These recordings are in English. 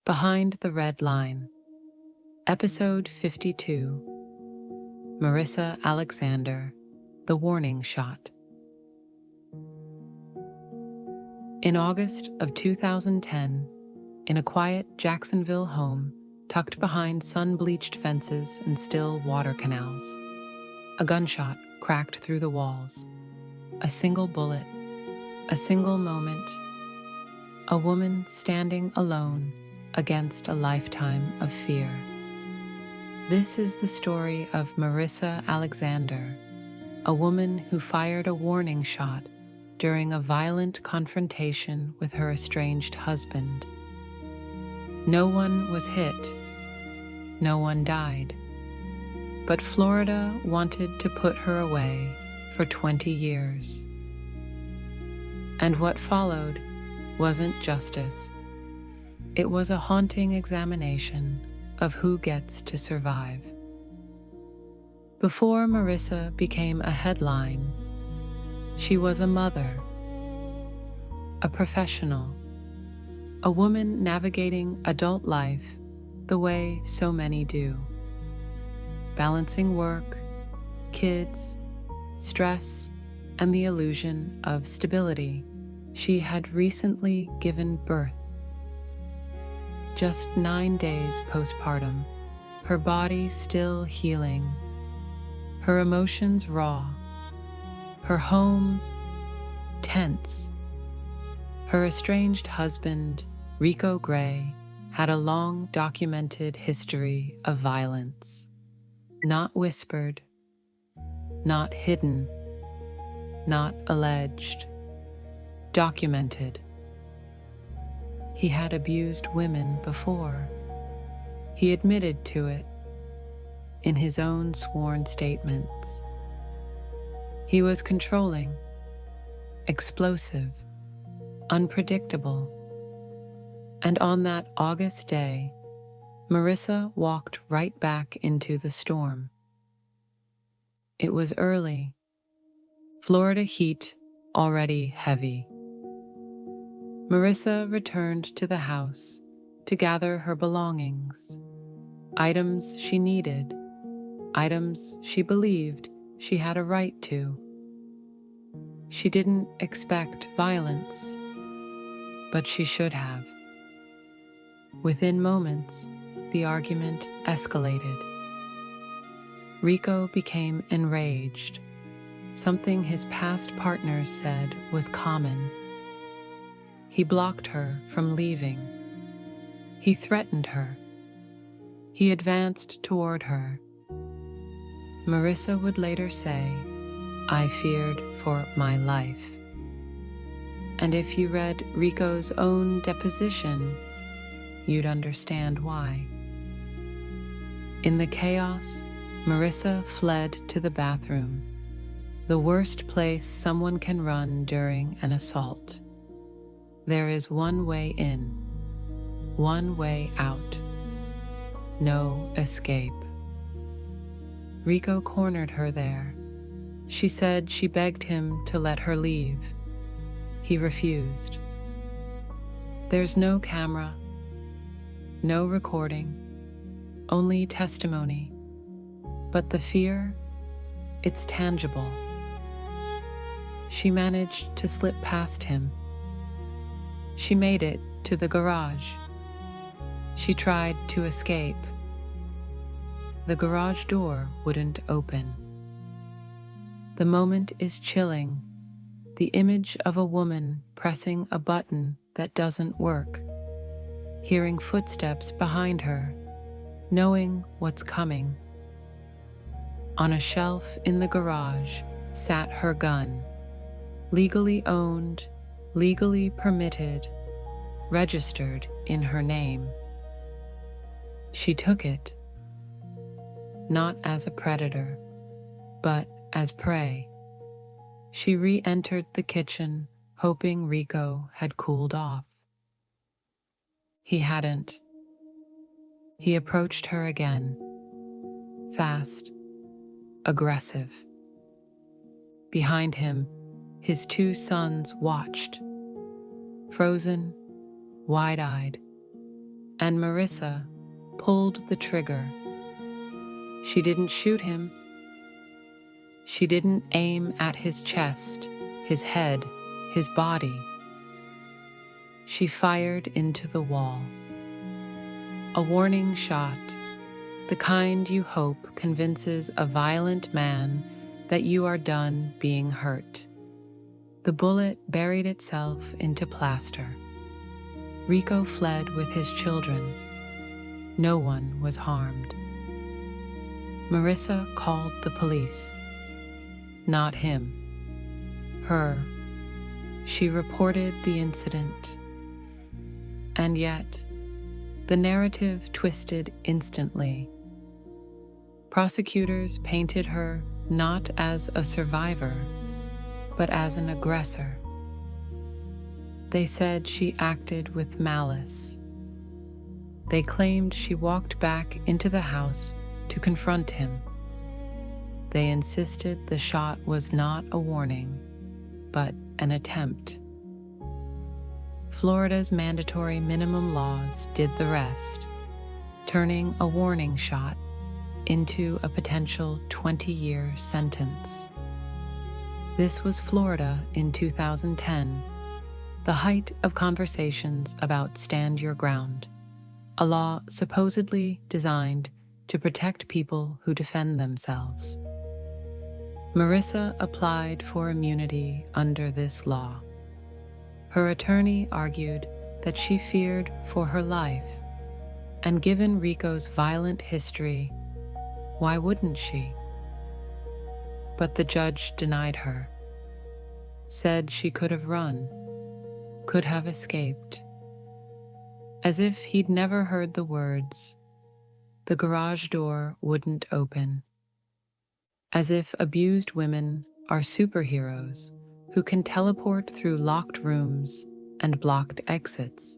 Behind the Red Line, Episode 52, Marissa Alexander, The Warning Shot. In August of 2010, in a quiet Jacksonville home tucked behind sun-bleached fences and still water canals, a gunshot cracked through the walls. A single bullet, a single moment, a woman standing alone against a lifetime of fear. This is the story of Marissa Alexander, a woman who fired a warning shot during a violent confrontation with her estranged husband. No one was hit, no one died, but Florida wanted to put her away for 20 years. And what followed wasn't justice. It was a haunting examination of who gets to survive. Before Marissa became a headline, she was a mother, a professional, a woman navigating adult life the way so many do, balancing work, kids, stress, and the illusion of stability. She had recently given birth. Just 9 days postpartum, her body still healing, her emotions raw, her home tense. Her estranged husband, Rico Gray, had a long documented history of violence. Not whispered, not hidden, not alleged, documented. He had abused women before. He admitted to it in his own sworn statements. He was controlling, explosive, unpredictable. And on that August day, Marissa walked right back into the storm. It was early, Florida heat already heavy. Marissa returned to the house to gather her belongings, items she needed, items she believed she had a right to. She didn't expect violence, but she should have. Within moments, the argument escalated. Rico became enraged, something his past partners said was common. He blocked her from leaving. He threatened her. He advanced toward her. Marissa would later say, "I feared for my life." And if you read Rico's own deposition, you'd understand why. In the chaos, Marissa fled to the bathroom, the worst place someone can run during an assault. There is one way in, one way out, no escape. Rico cornered her there. She said she begged him to let her leave. He refused. There's no camera, no recording, only testimony. But the fear, it's tangible. She managed to slip past him. She made it to the garage. She tried to escape. The garage door wouldn't open. The moment is chilling, the image of a woman pressing a button that doesn't work, hearing footsteps behind her, knowing what's coming. On a shelf in the garage sat her gun, legally owned, legally permitted, registered in her name. She took it, not as a predator, but as prey. She re-entered the kitchen, hoping Rico had cooled off. He hadn't. He approached her again, fast, aggressive. Behind him, his 2 sons watched, frozen, wide-eyed. and Marissa pulled the trigger. She didn't shoot him. She didn't aim at his chest, his head, his body. She fired into the wall. A warning shot, the kind you hope convinces a violent man that you are done being hurt. The bullet buried itself into plaster. Rico fled with his children. No one was harmed. Marissa called the police. Not him. Her. She reported the incident. And yet, the narrative twisted instantly. Prosecutors painted her not as a survivor, but as an aggressor. They said she acted with malice. They claimed she walked back into the house to confront him. They insisted the shot was not a warning, but an attempt. Florida's mandatory minimum laws did the rest, turning a warning shot into a potential 20-year sentence. This was Florida in 2010, the height of conversations about stand your ground, a law supposedly designed to protect people who defend themselves. Marissa applied for immunity under this law. Her attorney argued that she feared for her life, and given Rico's violent history, why wouldn't she? But the judge denied her, said she could have run, could have escaped. As if he'd never heard the words, the garage door wouldn't open. As if abused women are superheroes who can teleport through locked rooms and blocked exits.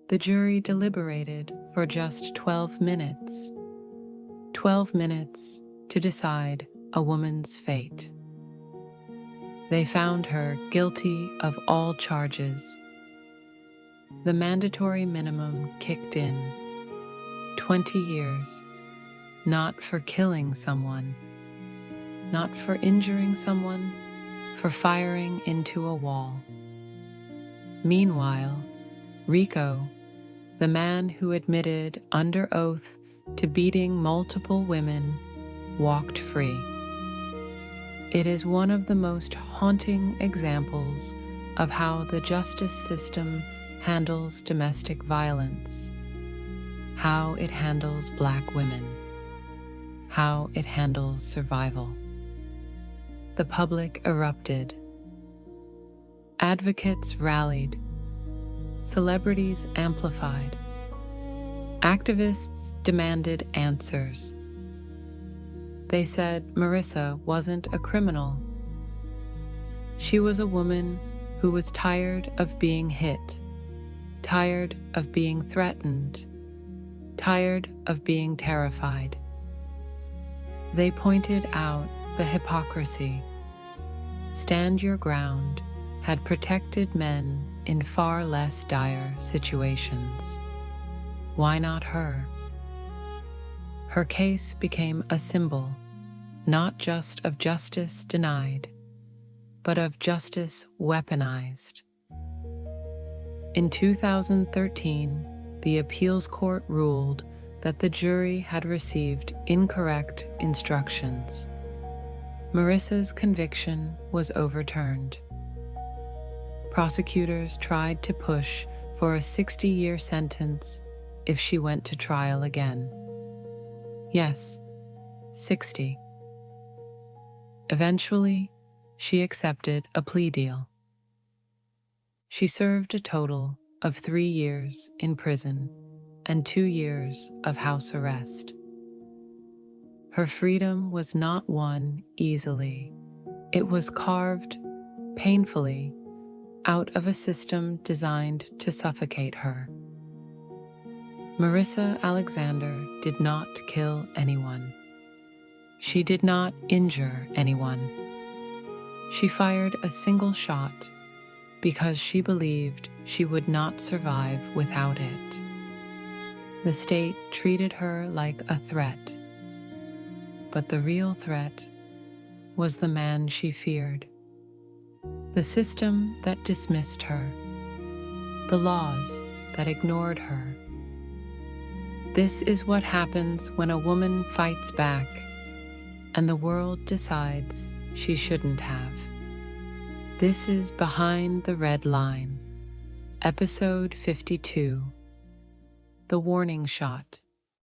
The jury deliberated for just 12 minutes. 12 minutes to decide a woman's fate. They found her guilty of all charges. The mandatory minimum kicked in. 20 years, not for killing someone, not for injuring someone, for firing into a wall. Meanwhile, Rico, the man who admitted under oath to beating multiple women, walked free. It is one of the most haunting examples of how the justice system handles domestic violence, how it handles Black women, how it handles survival. The public erupted. Advocates rallied. Celebrities amplified. Activists demanded answers. They said Marissa wasn't a criminal. She was a woman who was tired of being hit, tired of being threatened, tired of being terrified. They pointed out the hypocrisy. Stand Your Ground had protected men in far less dire situations. Why not her? Her case became a symbol, not just of justice denied, but of justice weaponized. In 2013, the appeals court ruled that the jury had received incorrect instructions. Marissa's conviction was overturned. Prosecutors tried to push for a 60-year sentence if she went to trial again. Yes, 60. Eventually, she accepted a plea deal. She served a total of 3 years in prison and 2 years of house arrest. Her freedom was not won easily. It was carved, painfully, out of a system designed to suffocate her. Marissa Alexander did not kill anyone. She did not injure anyone. She fired a single shot because she believed she would not survive without it. The state treated her like a threat, but the real threat was the man she feared, the system that dismissed her, the laws that ignored her. This is what happens when a woman fights back and the world decides she shouldn't have. This is Behind the Red Line, Episode 52, The Warning Shot.